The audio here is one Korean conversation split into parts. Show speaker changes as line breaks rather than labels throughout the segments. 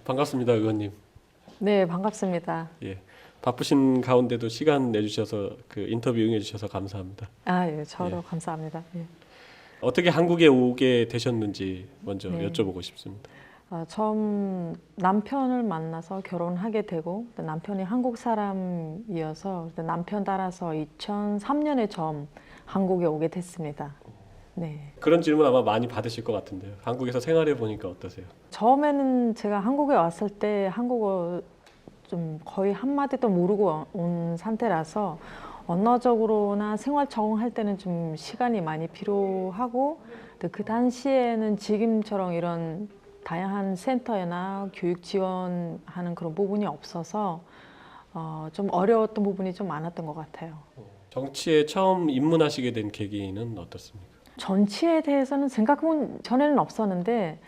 반갑습니다, 의원님.
네, 반갑습니다.
예, 바쁘신 가운데도 시간 내주셔서 그 인터뷰 응해주셔서 감사합니다.
아, 예, 저도
예.
감사합니다. 예.
어떻게 한국에 오게 되셨는지 먼저
네.
여쭤보고 싶습니다.
처음 남편을 만나서 결혼하게 되고 남편이 한국 사람이어서 남편 따라서 2003년에 처음 한국에 오게 됐습니다. 네.
그런 질문 아마 많이 받으실 것 같은데요. 한국에서 생활해 보니까 어떠세요?
처음에는 제가 한국에 왔을 때 한국어 좀 거의 한마디도 모르고 온 상태라서 언어적으로나 생활 적응할 때는 좀 시간이 많이 필요하고 그 당시에는 지금처럼 이런 다양한 센터나 교육 지원하는 그런 부분이 없어서 좀 어려웠던 부분이 좀 많았던 것 같아요.
정치에 처음 입문하시게 된 계기는 어떻습니까?
정치에 대해서는 생각은 전에는 없었는데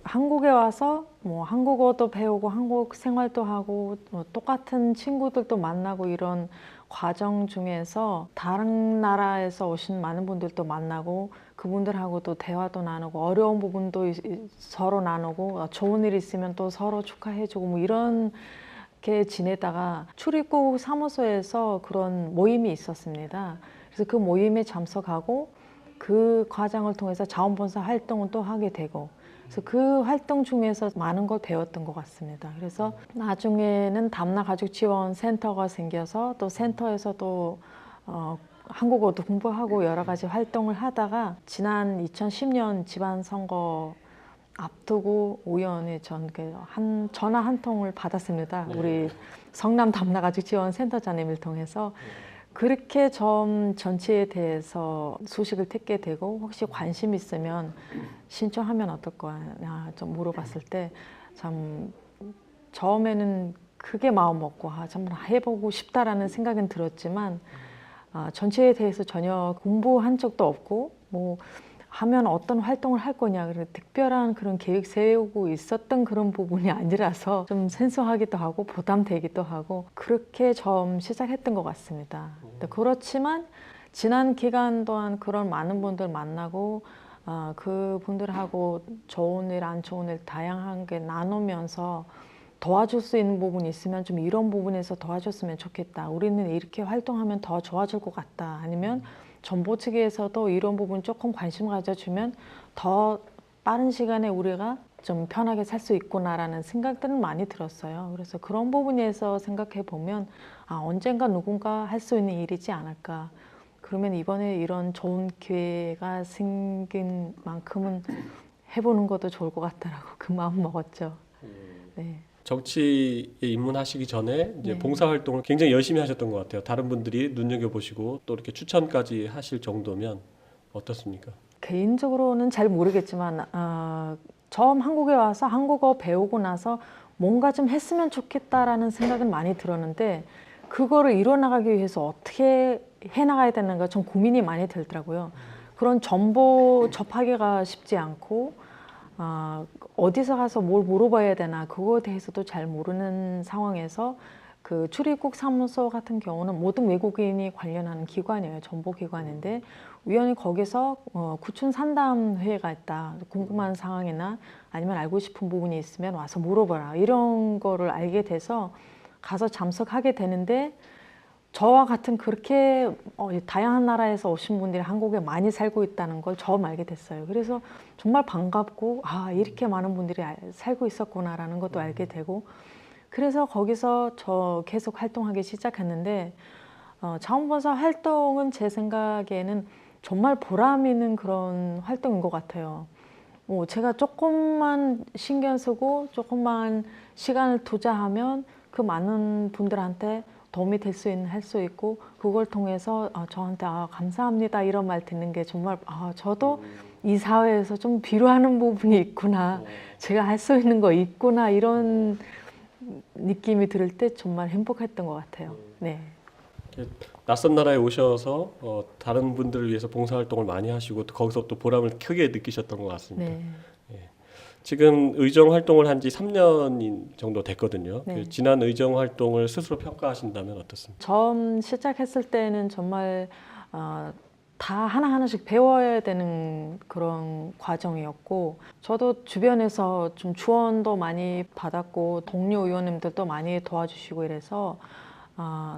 한국에 와서 뭐 한국어도 배우고 한국 생활도 하고 똑같은 친구들도 만나고 이런 과정 중에서 다른 나라에서 오신 많은 분들도 만나고 그분들하고도 대화도 나누고 어려운 부분도 서로 나누고 좋은 일 있으면 또 서로 축하해주고 뭐 이렇게 지내다가 출입국 사무소에서 그런 모임이 있었습니다. 그래서 그 모임에 참석하고 그 과정을 통해서 자원봉사 활동을 또 하게 되고 그래서 그 활동 중에서 많은 걸 배웠던 것 같습니다. 그래서 나중에는 담나 가족 지원 센터가 생겨서 또 센터에서도 한국어도 공부하고 여러 가지 활동을 하다가 지난 2010년 지방선거 앞두고 우연히 전화 한 통을 받았습니다.
네.
우리 성남 담나 가족 지원 센터장님을 통해서 그렇게 좀 정치에 대해서 소식을 듣게 되고 혹시 관심 있으면 신청하면 어떨 거냐 좀 물어봤을 때 참 처음에는 크게 마음 먹고 좀 해보고 싶다라는 생각은 들었지만 정치에 대해서 전혀 공부한 적도 없고 뭐 하면 어떤 활동을 할 거냐 그런 특별한 그런 계획 세우고 있었던 그런 부분이 아니라서 좀 생소하기도 하고 부담되기도 하고 그렇게 좀 시작했던 것 같습니다. 그렇지만 지난 기간 동안 그런 많은 분들 만나고 그 분들하고 좋은 일, 안 좋은 일 다양하게 나누면서 도와줄 수 있는 부분이 있으면 좀 이런 부분에서 도와줬으면 좋겠다. 우리는 이렇게 활동하면 더 좋아질 것 같다. 아니면 정보 측에서도 이런 부분 조금 관심 가져주면 더 빠른 시간에 우리가 좀 편하게 살 수 있구나라는 생각들은 많이 들었어요. 그래서 그런 부분에서 생각해 보면 언젠가 누군가 할 수 있는 일이지 않을까. 그러면 이번에 이런 좋은 기회가 생긴 만큼은 해보는 것도 좋을 것 같다라고 그 마음 먹었죠. 네.
정치에 입문하시기 전에 이제
네.
봉사활동을 굉장히 열심히 하셨던 것 같아요. 다른 분들이 눈여겨보시고 또 이렇게 추천까지 하실 정도면 어떻습니까?
개인적으로는 잘 모르겠지만 처음 한국에 와서 한국어 배우고 나서 뭔가 좀 했으면 좋겠다라는 생각은 많이 들었는데 그거를 이뤄나가기 위해서 어떻게 해나가야 되는가 좀 고민이 많이 들더라고요. 그런 정보 접하기가 쉽지 않고 어디서 가서 뭘 물어봐야 되나 그거에 대해서도 잘 모르는 상황에서 그 출입국 사무소 같은 경우는 모든 외국인이 관련하는 기관이에요. 정보기관인데 우연히 거기서 구춘 상담회가 있다. 궁금한 상황이나 아니면 알고 싶은 부분이 있으면 와서 물어봐라. 이런 거를 알게 돼서 가서 참석하게 되는데 저와 같은 그렇게 다양한 나라에서 오신 분들이 한국에 많이 살고 있다는 걸 처음 알게 됐어요. 그래서 정말 반갑고 이렇게 많은 분들이 살고 있었구나라는 것도 알게 되고 그래서 거기서 저 계속 활동하기 시작했는데 자원봉사 활동은 제 생각에는 정말 보람 있는 그런 활동인 것 같아요. 제가 조금만 신경 쓰고 조금만 시간을 투자하면 그 많은 분들한테 도움이 될 수 있는 할 수 있고 그걸 통해서 저한테 감사합니다 이런 말 듣는 게 정말 저도 이 사회에서 좀 필요하는 부분이 있구나 제가 할 수 있는 거 있구나 이런 느낌이 들을 때 정말 행복했던 것 같아요. 네.
낯선 나라에 오셔서 다른 분들을 위해서 봉사활동을 많이 하시고 또 거기서 또 보람을 크게 느끼셨던 것 같습니다.
네.
지금 의정 활동을 한 지 3년 정도 됐거든요.
네.
그 지난 의정 활동을 스스로 평가하신다면 어떻습니까?
처음 시작했을 때는 정말 다 하나하나씩 배워야 되는 그런 과정이었고, 저도 주변에서 좀 조언도 많이 받았고 동료 의원님들도 많이 도와주시고 이래서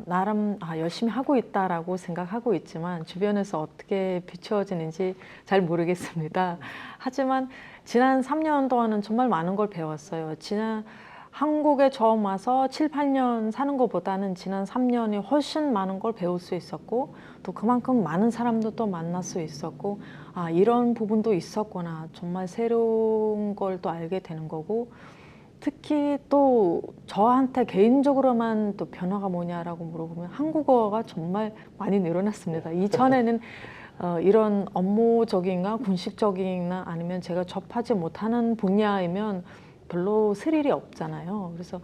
나름 열심히 하고 있다라고 생각하고 있지만 주변에서 어떻게 비추어지는지 잘 모르겠습니다. 하지만 지난 3년 동안은 정말 많은 걸 배웠어요. 한국에 처음 와서 7, 8년 사는 것보다는 지난 3년이 훨씬 많은 걸 배울 수 있었고, 또 그만큼 많은 사람들도 만날 수 있었고, 이런 부분도 있었구나. 정말 새로운 걸 또 알게 되는 거고, 특히 또 저한테 개인적으로만 또 변화가 뭐냐라고 물어보면 한국어가 정말 많이 늘어났습니다. 이전에는 이런 업무적인가 군식적인가 아니면 제가 접하지 못하는 분야이면 별로 스릴이 없잖아요. 그래서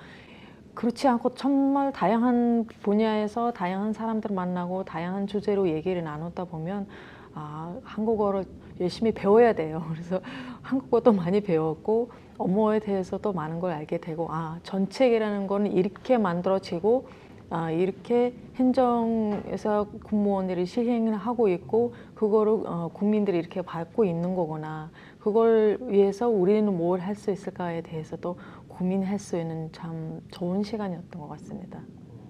그렇지 않고 정말 다양한 분야에서 다양한 사람들 만나고 다양한 주제로 얘기를 나누다 보면 한국어를 열심히 배워야 돼요. 그래서 한국어도 많이 배웠고 업무에 대해서도 많은 걸 알게 되고 정책이라는 거는 이렇게 만들어지고 이렇게 행정에서 공무원들이 시행을 하고 있고 그거를 국민들이 이렇게 받고 있는 거구나. 그걸 위해서 우리는 뭘 할 수 있을까에 대해서도 고민할 수 있는 참 좋은 시간이었던 것 같습니다.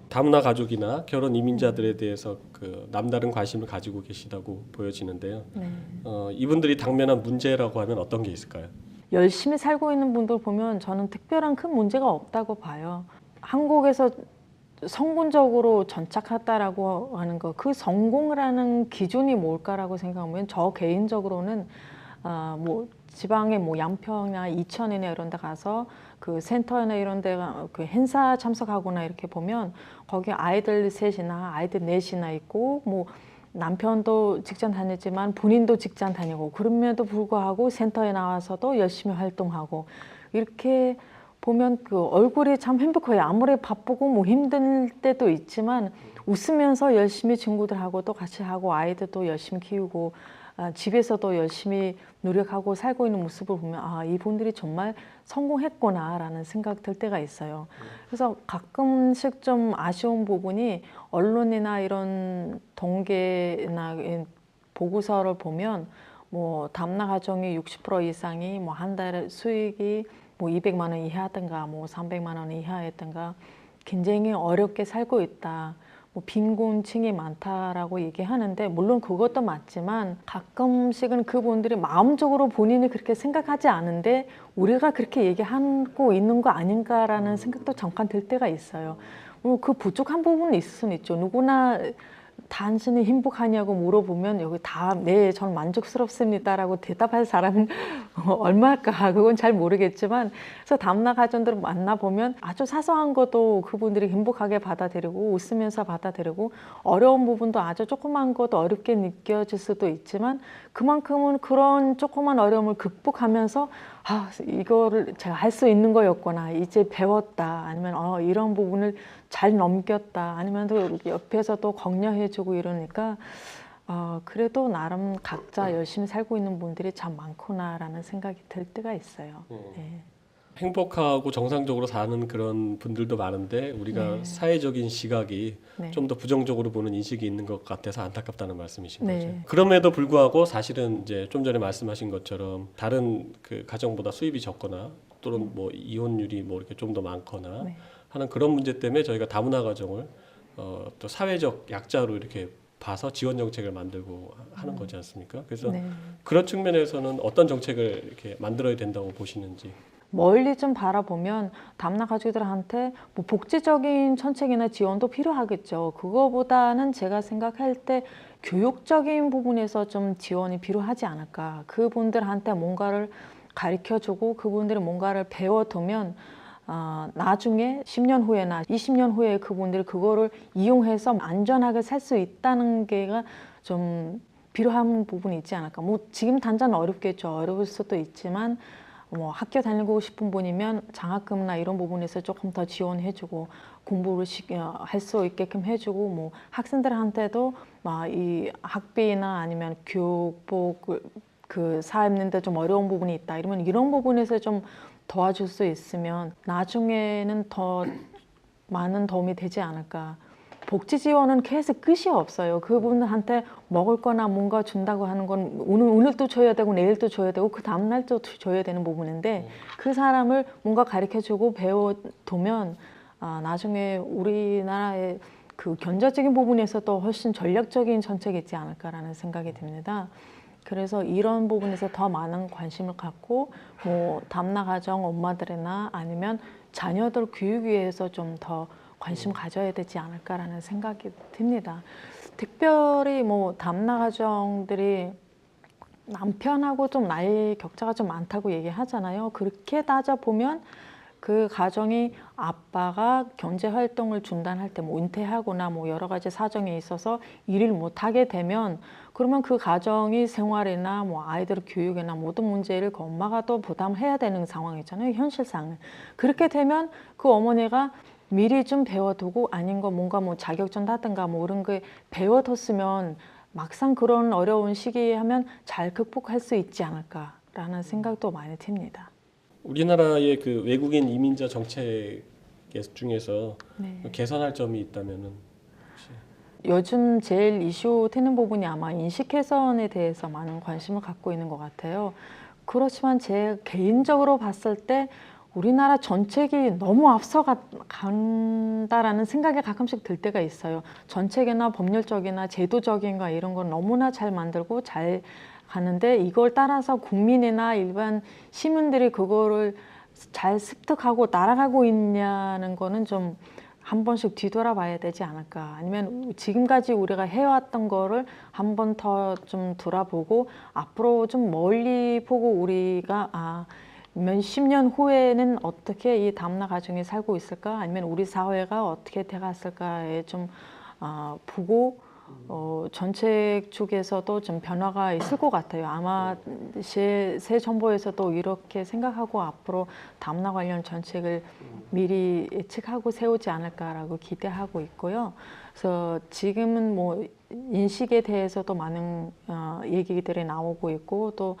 다문화 가족이나 결혼 이민자들에 대해서 그 남다른 관심을 가지고 계시다고 보여지는데요.
네.
이분들이 당면한 문제라고 하면 어떤 게 있을까요?
열심히 살고 있는 분들 보면 저는 특별한 큰 문제가 없다고 봐요. 한국에서 성공적으로 정착했다라고 하는 거, 그 성공을 하는 기준이 뭘까라고 생각하면 저 개인적으로는 뭐 지방의 뭐 양평이나 이천이나 이런 데 가서 그 센터나 이런 데가 그 행사 참석하거나 이렇게 보면 거기 아이들 셋이나 아이들 넷이나 있고 뭐 남편도 직장 다녔지만 본인도 직장 다니고 그럼에도 불구하고 센터에 나와서도 열심히 활동하고 이렇게 보면 그 얼굴이 참 행복해요. 아무리 바쁘고 뭐 힘들 때도 있지만 웃으면서 열심히 친구들하고도 같이 하고 아이들도 열심히 키우고 집에서도 열심히 노력하고 살고 있는 모습을 보면 이분들이 정말 성공했구나라는 생각 들 때가 있어요. 그래서 가끔씩 좀 아쉬운 부분이 언론이나 이런 통계나 보고서를 보면 뭐 다문화 가정이 60% 이상이 뭐 한 달에 수익이 뭐 200만 원 이하든가 뭐 300만 원 이하였든가 굉장히 어렵게 살고 있다. 뭐 빈곤층이 많다라고 얘기하는데 물론 그것도 맞지만 가끔씩은 그분들이 마음적으로 본인이 그렇게 생각하지 않은데 우리가 그렇게 얘기하고 있는 거 아닌가라는 생각도 잠깐 들 때가 있어요. 그 부족한 부분은 있을 수는 있죠. 누구나 당신이 행복하냐고 물어보면 여기 네, 전 만족스럽습니다라고 대답할 사람은 얼마일까 그건 잘 모르겠지만 그래서 다문화 가정들을 만나보면 아주 사소한 것도 그분들이 행복하게 받아들이고 웃으면서 받아들이고 어려운 부분도 아주 조그만 것도 어렵게 느껴질 수도 있지만 그만큼은 그런 조그만 어려움을 극복하면서 이거를 제가 할 수 있는 거였구나 이제 배웠다 아니면 이런 부분을 잘 넘겼다 아니면 또 옆에서도 격려해주고 이러니까 그래도 나름 각자 열심히 살고 있는 분들이 참 많구나라는 생각이 들 때가 있어요. 네.
행복하고 정상적으로 사는 그런 분들도 많은데 우리가
네.
사회적인 시각이
네.
좀 더 부정적으로 보는 인식이 있는 것 같아서 안타깝다는 말씀이신
네.
거죠. 그럼에도 불구하고 사실은 이제 좀 전에 말씀하신 것처럼 다른 그 가정보다 수입이 적거나 또는 뭐 이혼율이 뭐 이렇게 좀 더 많거나
네.
하는 그런 문제 때문에 저희가 다문화 가정을 또 사회적 약자로 이렇게 봐서 지원 정책을 만들고 하는 거지 않습니까? 그래서
네.
그런 측면에서는 어떤 정책을 이렇게 만들어야 된다고 보시는지.
멀리 좀 바라보면 다문화 가족들한테 뭐 복지적인 정책이나 지원도 필요하겠죠. 그거보다는 제가 생각할 때 교육적인 부분에서 좀 지원이 필요하지 않을까. 그분들한테 뭔가를 가르쳐주고 그분들이 뭔가를 배워두면 나중에 10년 후에나 20년 후에 그분들이 그거를 이용해서 안전하게 살 수 있다는 게 좀 필요한 부분이 있지 않을까. 뭐 지금 당장 어렵겠죠. 어려울 수도 있지만 뭐 학교 다니고 싶은 분이면 장학금이나 이런 부분에서 조금 더 지원해주고 공부를 할 수 있게끔 해주고 뭐 학생들한테도 이 학비나 아니면 교복 그 사입는데 좀 어려운 부분이 있다 이러면 이런 부분에서 좀 도와줄 수 있으면 나중에는 더 많은 도움이 되지 않을까. 복지 지원은 계속 끝이 없어요. 그분한테 먹을 거나 뭔가 준다고 하는 건 오늘도 줘야 되고 내일도 줘야 되고 그 다음날도 줘야 되는 부분인데 그 사람을 뭔가 가르쳐주고 배워두면 나중에 우리나라의 그 경제적인 부분에서도 훨씬 전략적인 정책이 있지 않을까라는 생각이 듭니다. 그래서 이런 부분에서 더 많은 관심을 갖고 뭐 다문화 가정 엄마들이나 아니면 자녀들 교육 위해서 좀 더 관심 가져야 되지 않을까라는 생각이 듭니다. 특별히 뭐 다문화 가정들이 남편하고 좀 나이 격차가 좀 많다고 얘기하잖아요. 그렇게 따져보면 그 가정이 아빠가 경제 활동을 중단할 때 뭐 은퇴하거나 뭐 여러 가지 사정이 있어서 일을 못 하게 되면 그러면 그 가정이 생활이나 뭐 아이들 교육이나 모든 문제를 그 엄마가 또 부담해야 되는 상황이잖아요. 현실상은. 그렇게 되면 그 어머니가 미리 좀 배워두고 아닌 거 뭔가 뭐 자격증 하든가 뭐 이런 거 배워뒀으면 막상 그런 어려운 시기에 하면 잘 극복할 수 있지 않을까라는 생각도 많이 듭니다.
우리나라의 그 외국인 이민자 정책 중에서
네.
개선할 점이 있다면은 혹시?
요즘 제일 이슈 되는 부분이 아마 인식 개선에 대해서 많은 관심을 갖고 있는 것 같아요. 그렇지만 제 개인적으로 봤을 때 우리나라 정책이 너무 앞서간다라는 생각이 가끔씩 들 때가 있어요. 정책이나 법률적이나 제도적인가 이런 건 너무나 잘 만들고 잘 가는데 이걸 따라서 국민이나 일반 시민들이 그거를 잘 습득하고 따라가고 있냐는 거는 좀 한 번씩 뒤돌아봐야 되지 않을까. 아니면 지금까지 우리가 해왔던 거를 한 번 더 좀 돌아보고 앞으로 좀 멀리 보고 우리가 몇십 년 후에는 어떻게 이 다문화 가정이 살고 있을까? 아니면 우리 사회가 어떻게 돼갔을까에 좀 보고 정책 쪽에서도 좀 변화가 있을 것 같아요. 아마 새 정부에서도 이렇게 생각하고 앞으로 다문화 관련 정책을 미리 예측하고 세우지 않을까라고 기대하고 있고요. 그래서 지금은 뭐 인식에 대해서도 많은 얘기들이 나오고 있고 또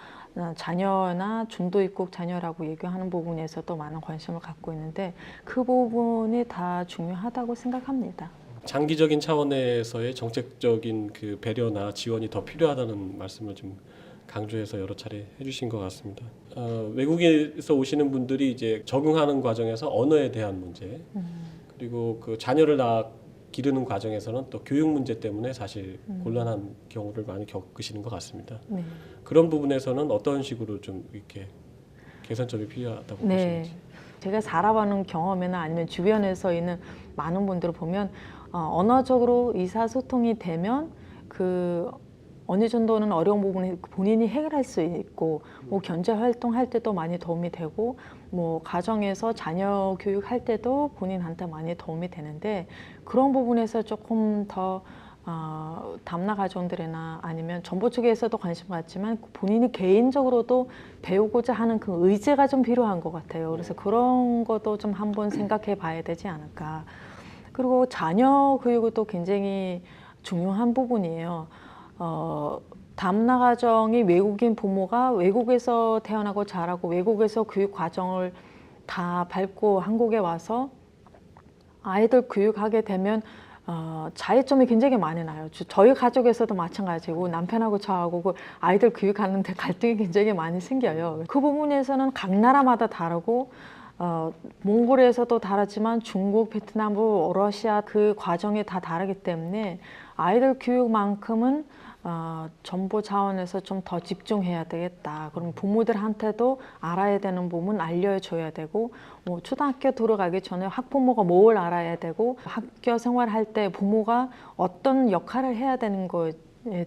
자녀나 중도 입국 자녀라고 얘기하는 부분에서도 많은 관심을 갖고 있는데 그 부분이 다 중요하다고 생각합니다.
장기적인 차원에서의 정책적인 그 배려나 지원이 더 필요하다는 말씀을 좀 강조해서 여러 차례 해주신 것 같습니다. 외국에서 오시는 분들이 이제 적응하는 과정에서 언어에 대한 문제, 그리고 그 자녀를 기르는 과정에서는 또 교육 문제 때문에 사실 곤란한 경우를 많이 겪으시는 것 같습니다.
네.
그런 부분에서는 어떤 식으로 좀 이렇게 개선점이 필요하다고 보시는지.
제가 살아보는 경험이나 아니면 주변에서 있는 많은 분들을 보면 언어적으로 의사소통이 되면 그 어느 정도는 어려운 부분을 본인이 해결할 수 있고 뭐 경제 활동할 때도 많이 도움이 되고 뭐 가정에서 자녀 교육할 때도 본인한테 많이 도움이 되는데 그런 부분에서 조금 더 다문화 가정들이나 아니면 정부 쪽에서도 관심 갖지만 본인이 개인적으로도 배우고자 하는 그 의지가 좀 필요한 것 같아요. 그래서 그런 것도 좀 한번 생각해 봐야 되지 않을까. 그리고 자녀 교육도 굉장히 중요한 부분이에요. 다문화 가정이 외국인 부모가 외국에서 태어나고 자라고 외국에서 교육 과정을 다 밟고 한국에 와서 아이들 교육하게 되면 차이점이 굉장히 많이 나요. 저희 가족에서도 마찬가지고 남편하고 저하고 그 아이들 교육하는데 갈등이 굉장히 많이 생겨요. 그 부분에서는 각 나라마다 다르고 몽골에서도 다르지만 중국, 베트남, 러시아 그 과정이 다 다르기 때문에 아이들 교육만큼은 정부 차원에서 좀 더 집중해야 되겠다. 그럼 부모들한테도 알아야 되는 부분 알려줘야 되고 뭐 초등학교 들어가기 전에 학부모가 뭘 알아야 되고 학교 생활할 때 부모가 어떤 역할을 해야 되는 거에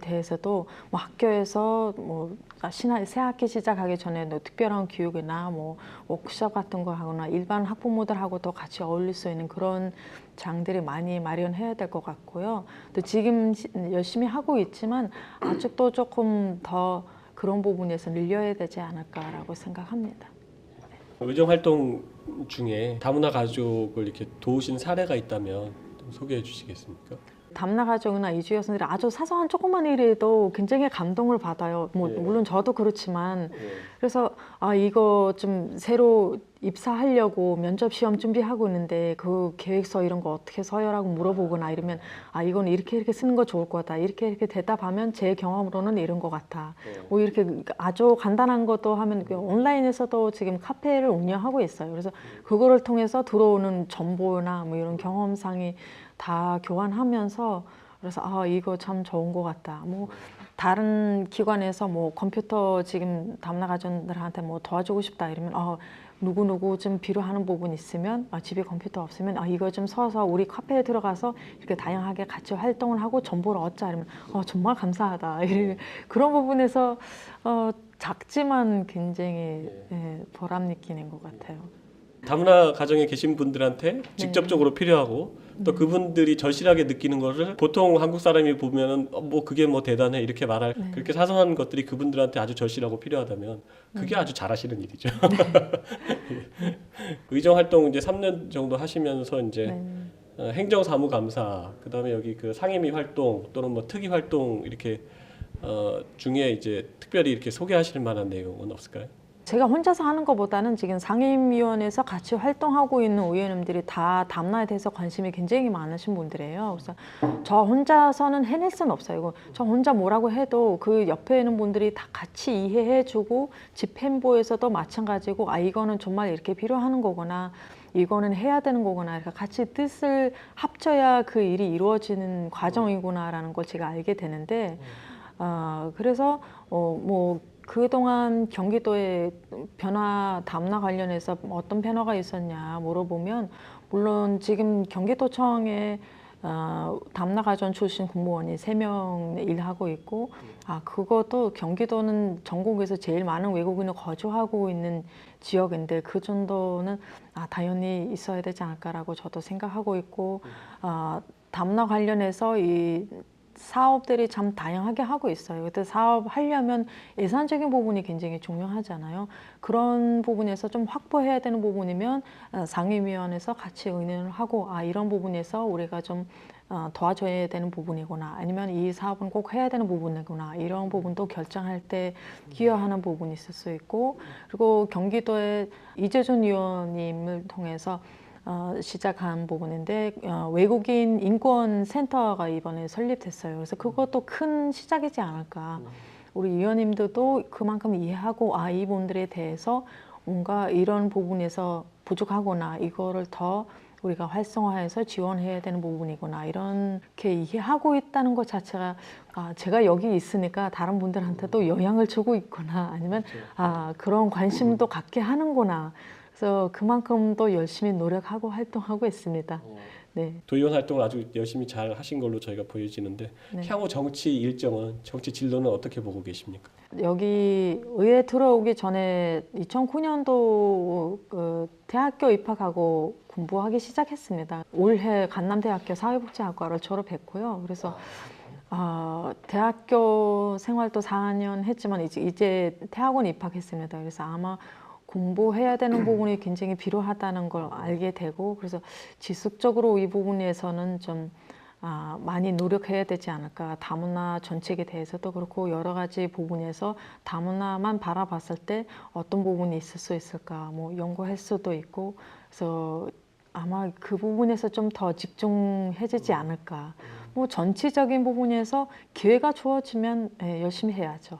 대해서도 뭐 학교에서 뭐 새 학기 시작하기 전에 특별한 교육이나 뭐 워크숍 같은 거 하거나 일반 학부모들하고도 같이 어울릴 수 있는 그런 장들이 많이 마련해야 될 것 같고요. 또 지금 열심히 하고 있지만 아직도 조금 더 그런 부분에서 늘려야 되지 않을까라고 생각합니다.
의정 활동 중에 다문화 가족을 이렇게 도우신 사례가 있다면 좀 소개해 주시겠습니까?
다문화 가족이나 이주 여성들이 아주 사소한 조그만 일에도 굉장히 감동을 받아요. 뭐
예.
물론 저도 그렇지만
예.
그래서 이거 좀 새로 입사하려고 면접 시험 준비하고 있는데 그 계획서 이런 거 어떻게 서열하고 물어보거나 이러면 아 이건 이렇게 쓰는 거 좋을 거다 이렇게 대답하면 제 경험으로는 이런 거 같아 뭐 이렇게 아주 간단한 것도 하면 그 온라인에서도 지금 카페를 운영하고 있어요. 그래서 그거를 통해서 들어오는 정보나 뭐 이런 경험상이 다 교환하면서 그래서 아 이거 참 좋은 거 같다. 뭐 다른 기관에서 뭐 컴퓨터 지금 다문화 가정들한테 뭐 도와주고 싶다 이러면 누구누구 좀 필요하는 부분 있으면 집에 컴퓨터 없으면 이거 좀 써서 우리 카페에 들어가서 이렇게 다양하게 같이 활동을 하고 정보를 얻자 이러면 정말 감사하다. 그런 부분에서 작지만 굉장히 보람 느끼는 것 같아요.
다문화 가정에 계신 분들한테 직접적으로 필요하고 또 그분들이 절실하게 느끼는 것을 보통 한국 사람이 보면은 뭐 그게 뭐 대단해 이렇게 말할 그렇게 사소한 것들이 그분들한테 아주 절실하고 필요하다면 그게 아주 잘하시는 일이죠. 의정 활동 이제 3년 정도 하시면서 이제 행정사무감사 그다음에 여기 그 상임위 활동 또는 뭐 특위 활동 이렇게 중에 이제 특별히 이렇게 소개하실 만한 내용은 없을까요?
제가 혼자서 하는 것보다는 지금 상임위원회에서 같이 활동하고 있는 의원님들이 다 다문화에 대해서 관심이 굉장히 많으신 분들이에요. 그래서 저 혼자서는 해낼 수는 없어요. 저 혼자 뭐라고 해도 그 옆에 있는 분들이 다 같이 이해해주고 집행부에서도 마찬가지고 이거는 정말 이렇게 필요한 거구나. 이거는 해야 되는 거구나. 그러니까 같이 뜻을 합쳐야 그 일이 이루어지는 과정이구나라는 걸 제가 알게 되는데 그래서 뭐 그동안 경기도의 변화 다문화 관련해서 어떤 변화가 있었냐 물어보면 물론 지금 경기도청에 다문화 가정 출신 공무원이 3명 일하고 있고 그것도 경기도는 전국에서 제일 많은 외국인을 거주하고 있는 지역인데 그 정도는 당연히 있어야 되지 않을까라고 저도 생각하고 있고 다문화 관련해서 이 사업들이 참 다양하게 하고 있어요. 그때 사업하려면 예산적인 부분이 굉장히 중요하잖아요. 그런 부분에서 좀 확보해야 되는 부분이면 상임위원회에서 같이 의논을 하고 이런 부분에서 우리가 좀 도와줘야 되는 부분이구나 아니면 이 사업은 꼭 해야 되는 부분이구나 이런 부분도 결정할 때 기여하는 부분이 있을 수 있고 그리고 경기도의 이재준 의원님을 통해서 시작한 부분인데 외국인 인권센터가 이번에 설립됐어요. 그래서 그것도 큰 시작이지 않을까. 우리 위원님들도 그만큼 이해하고 이분들에 대해서 뭔가 이런 부분에서 부족하거나 이거를 더 우리가 활성화해서 지원해야 되는 부분이구나 이렇게 이해하고 있다는 것 자체가 제가 여기 있으니까 다른 분들한테도 영향을 주고 있구나 아니면 그런 관심도 갖게 하는구나. 그래서 그만큼 또 열심히 노력하고 활동하고 있습니다. 네.
도의원 활동을 아주 열심히 잘 하신 걸로 저희가 보여지는데 향후 정치 일정은 정치 진로는 어떻게 보고 계십니까?
여기 의회 들어오기 전에 2009년도 그 대학교 입학하고 공부하기 시작했습니다. 올해 강남대학교 사회복지학과를 졸업했고요. 그래서 대학교 생활도 4년 했지만 이제 대학원 입학했습니다. 그래서 아마 공부해야 되는 부분이 굉장히 필요하다는 걸 알게 되고 그래서 지속적으로 이 부분에서는 좀 많이 노력해야 되지 않을까. 다문화 정책에 대해서도 그렇고 여러 가지 부분에서 다문화만 바라봤을 때 어떤 부분이 있을 수 있을까 뭐 연구할 수도 있고 그래서 아마 그 부분에서 좀 더 집중해지지 않을까. 뭐 전체적인 부분에서 기회가 주어지면 열심히 해야죠.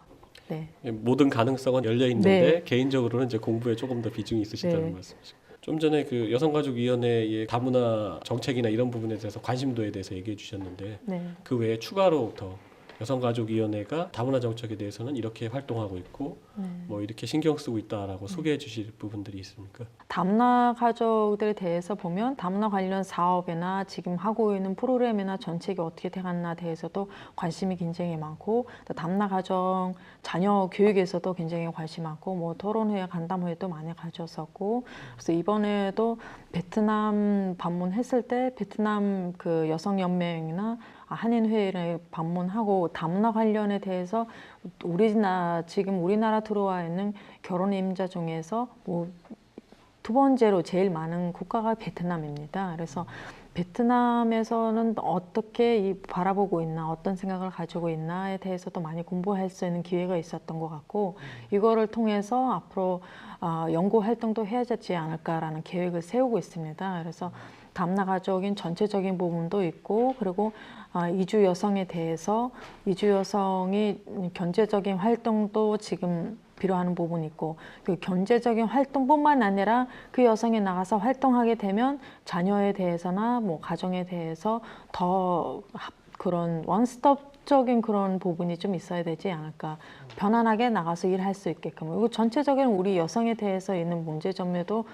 네.
모든 가능성은 열려 있는데
네.
개인적으로는 이제 공부에 조금 더 비중이 있으시다는
네.
말씀이시죠. 좀 전에 그 여성가족위원회의 다문화 정책이나 이런 부분에 대해서 관심도에 대해서 얘기해 주셨는데 그 외에 추가로 더 여성가족위원회가 다문화 정책에 대해서는 이렇게 활동하고 있고 뭐 이렇게 신경 쓰고 있다라고 소개해 주실 부분들이 있습니까?
다문화 가족들에 대해서 보면 다문화 관련 사업이나 지금 하고 있는 프로그램이나 정책이 어떻게 돼가나 대해서도 관심이 굉장히 많고 또 다문화 가정 자녀 교육에서도 굉장히 관심이 많고 뭐 토론회 간담회도 많이 가졌었고 그래서 이번에도 베트남 방문했을 때 베트남 그 여성연맹이나 한인회의를 방문하고 다문화 관련에 대해서 지금 우리나라 들어와 있는 결혼 임자 중에서 뭐 두 번째로 제일 많은 국가가 베트남입니다. 그래서 베트남에서는 어떻게 바라보고 있나, 어떤 생각을 가지고 있나에 대해서도 많이 공부할 수 있는 기회가 있었던 것 같고, 이거를 통해서 앞으로 연구 활동도 해야 되지 않을까라는 계획을 세우고 있습니다. 그래서 다문화 가족인 전체적인 부분도 있고, 그리고 이주 여성에 대해서 이주 여성이 경제적인 활동도 지금 필요한 부분이 있고, 그 경제적인 활동뿐만 아니라 그 여성이 나가서 활동하게 되면 자녀에 대해서나 뭐 가정에 대해서 더 그런 원스톱적인 그런 부분이 좀 있어야 되지 않을까. 편안하게 나가서 일할 수 있게끔. 그리고 전체적인 우리 여성에 대해서 있는 문제점에도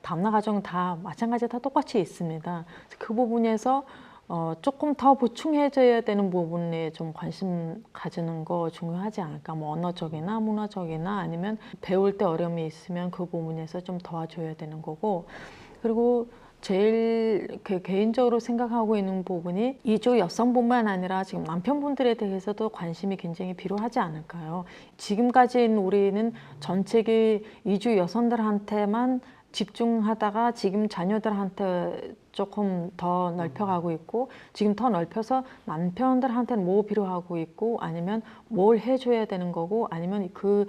다문화 가정은 다 마찬가지 다 똑같이 있습니다. 그 부분에서 조금 더 보충해줘야 되는 부분에 좀 관심 가지는 거 중요하지 않을까. 뭐 언어적이나 문화적이나 아니면 배울 때 어려움이 있으면 그 부분에서 좀 도와줘야 되는 거고. 그리고 제일 개인적으로 생각하고 있는 부분이 이주 여성뿐만 아니라 지금 남편분들에 대해서도 관심이 굉장히 필요하지 않을까요? 지금까지 우리는 전체기 이주 여성들한테만 집중하다가 지금 자녀들한테 조금 더 넓혀가고 있고, 지금 더 넓혀서 남편들한테는 뭐 필요하고 있고, 아니면 뭘 해줘야 되는 거고, 아니면 그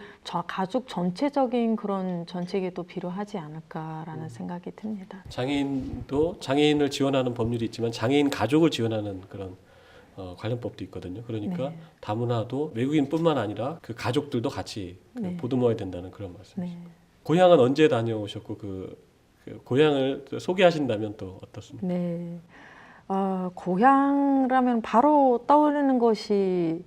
가족 전체적인 그런 정책이 또 필요하지 않을까라는 생각이 듭니다.
장애인도 장애인을 지원하는 법률이 있지만 장애인 가족을 지원하는 그런 관련법도 있거든요. 그러니까
네.
다문화도 외국인뿐만 아니라 그 가족들도 같이
네.
보듬어야 된다는 그런 말씀이죠.
네.
고향은 언제 다녀오셨고 그 고향을 소개하신다면 또 어떻습니까?
네. 고향라면 바로 떠오르는 것이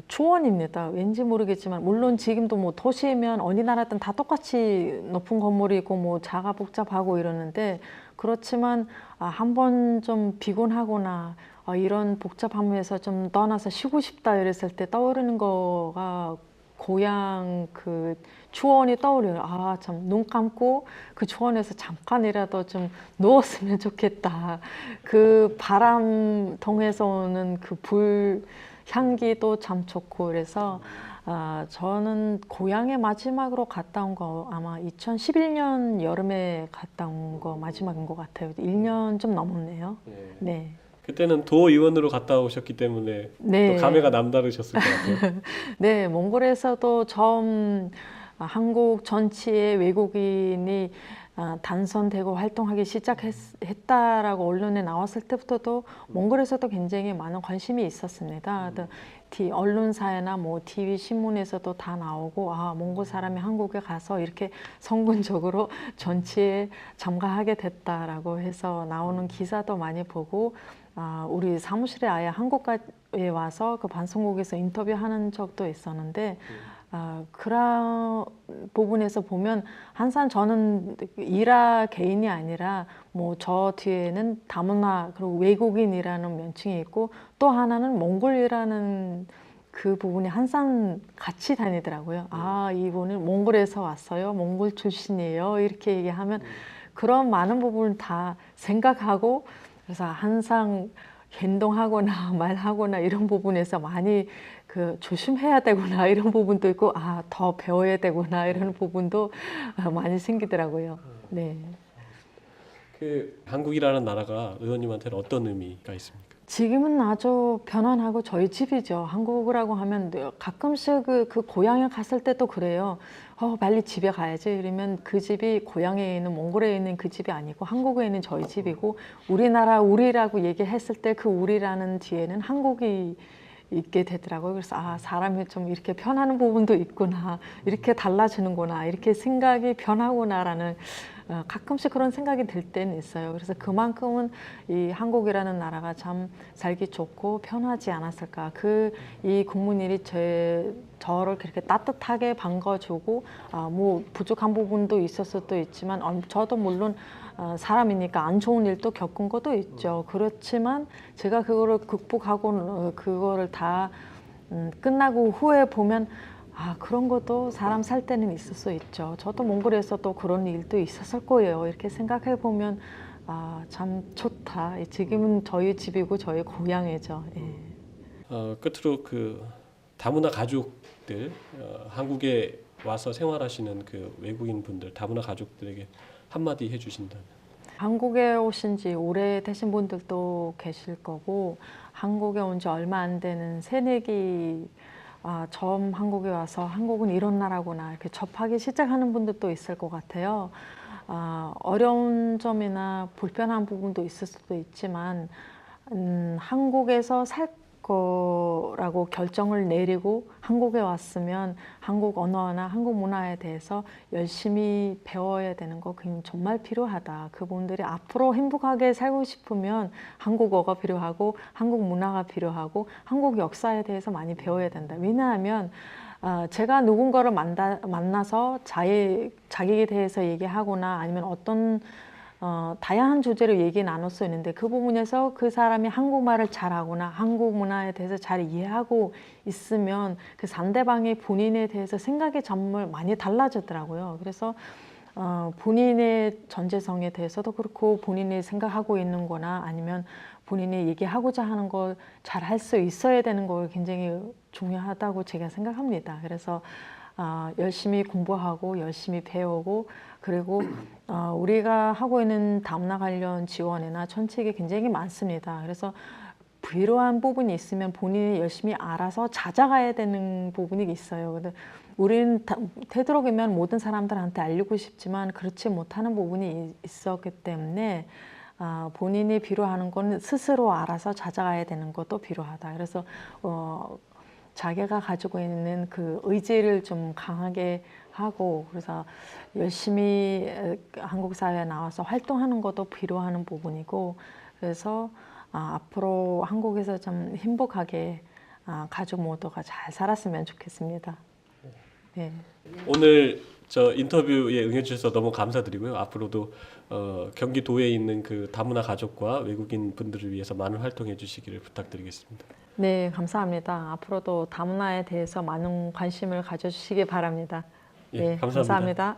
초원입니다. 왠지 모르겠지만, 물론 지금도 뭐 도시면 어느 나라든 다 똑같이 높은 건물이 있고 뭐 자가 복잡하고 이러는데, 그렇지만 한 번 좀 피곤하거나 이런 복잡함에서 좀 떠나서 쉬고 싶다 이랬을 때 떠오르는 거가 고향 그 초원이 떠오르요. 참 눈 감고 그 초원에서 잠깐이라도 좀 누웠으면 좋겠다. 그 바람 통해서 오는 그 불 향기도 참 좋고. 그래서 저는 고향에 마지막으로 갔다 온 거 아마 2011년 여름에 갔다 온 거 마지막인 것 같아요. 1년 좀 넘었네요. 네.
그때는 도의원으로 갔다 오셨기 때문에
네.
또 감회가 남다르셨을 것 같아요.
네, 몽골에서도 처음 한국 전체의 외국인이 단선되고 활동하기 시작했다라고 언론에 나왔을 때부터도 몽골에서도 굉장히 많은 관심이 있었습니다. 언론사나 뭐 TV 신문에서도 다 나오고, 몽골 사람이 한국에 가서 이렇게 성공적으로 전체에 참가하게 됐다라고 해서 나오는 기사도 많이 보고, 우리 사무실에 아예 한국에 와서 그 방송국에서 인터뷰하는 적도 있었는데, 그런 부분에서 보면 항상 저는 이라 개인이 아니라 뭐 저 뒤에는 다문화 그리고 외국인이라는 명칭이 있고, 또 하나는 몽골이라는 그 부분이 항상 같이 다니더라고요. 이분은 몽골에서 왔어요. 몽골 출신이에요. 이렇게 얘기하면 그런 많은 부분을 다 생각하고, 그래서 항상 행동하거나 말하거나 이런 부분에서 많이 조심해야 되구나 이런 부분도 있고, 더 배워야 되구나 이런 부분도 많이 생기더라고요. 네.
그 한국이라는 나라가 의원님한테는 어떤 의미가 있습니까?
지금은 아주 편안하고 저희 집이죠. 한국이라고 하면 가끔씩 그 고향에 갔을 때도 그래요. 빨리 집에 가야지. 이러면 그 집이 고향에 있는 몽골에 있는 그 집이 아니고 한국에 있는 저희 집이고, 우리나라 우리라고 얘기했을 때 그 우리라는 뒤에는 한국이 있게 되더라고요. 그래서 사람이 좀 이렇게 변하는 부분도 있구나, 이렇게 달라지는구나, 이렇게 생각이 변하구나라는 가끔씩 그런 생각이 들 때는 있어요. 그래서 그만큼은 이 한국이라는 나라가 참 살기 좋고 편하지 않았을까. 이 국민들이 저를 그렇게 따뜻하게 반겨주고, 뭐 부족한 부분도 있을 수도 있지만, 저도 물론 사람이니까 안 좋은 일도 겪은 것도 있죠. 그렇지만 제가 그거를 극복하고 그거를 다 끝나고 후에 보면, 그런 것도 사람 살 때는 있을 수 있죠. 저도 몽골에서도 그런 일도 있었을 거예요. 이렇게 생각해 보면 참 좋다. 지금은 저희 집이고 저희 고향이죠. 예.
끝으로 그 다문화 가족들, 한국에 와서 생활하시는 그 외국인 분들, 다문화 가족들에게 한마디 해주신다면?
한국에 오신 지 오래되신 분들도 계실 거고 한국에 온 지 얼마 안 되는 새내기 처음 한국에 와서 한국은 이런 나라구나 이렇게 접하기 시작하는 분들도 있을 것 같아요. 어려운 점이나 불편한 부분도 있을 수도 있지만 한국에서 살 거라고 결정을 내리고 한국에 왔으면 한국 언어나 한국 문화에 대해서 열심히 배워야 되는 거 정말 필요하다. 그분들이 앞으로 행복하게 살고 싶으면 한국어가 필요하고 한국 문화가 필요하고 한국 역사에 대해서 많이 배워야 된다. 왜냐하면 제가 누군가를 만나서 자기에 대해서 얘기하거나 아니면 어떤 다양한 주제로 얘기 나눌 수 있는데 그 부분에서 그 사람이 한국말을 잘하거나 한국 문화에 대해서 잘 이해하고 있으면 그 상대방이 본인에 대해서 생각이 정말 많이 달라지더라고요. 그래서 본인의 전제성에 대해서도 그렇고 본인이 생각하고 있는 거나 아니면 본인이 얘기하고자 하는 걸 잘 할 수 있어야 되는 거 굉장히 중요하다고 제가 생각합니다. 그래서 열심히 공부하고 열심히 배우고 그리고 우리가 하고 있는 다문화 관련 지원이나 정책이 굉장히 많습니다. 그래서 필요한 부분이 있으면 본인이 열심히 알아서 찾아가야 되는 부분이 있어요. 근데 우리는 되도록이면 모든 사람들한테 알리고 싶지만 그렇지 못하는 부분이 있었기 때문에 본인이 필요한 건 스스로 알아서 찾아가야 되는 것도 필요하다. 그래서 자기가 가지고 있는 그 의지를 좀 강하게 하고 그래서 열심히 한국 사회에 나와서 활동하는 것도 필요한 부분이고 그래서 앞으로 한국에서 좀 행복하게 가족 모두가 잘 살았으면 좋겠습니다. 네.
오늘 저 인터뷰에 응해주셔서 너무 감사드리고요. 앞으로도 경기도에 있는 그 다문화 가족과 외국인 분들을 위해서 많은 활동해 주시기를 부탁드리겠습니다.
네, 감사합니다. 앞으로도 다문화에 대해서 많은 관심을 가져주시기 바랍니다.
예,
네,
감사합니다.
감사합니다.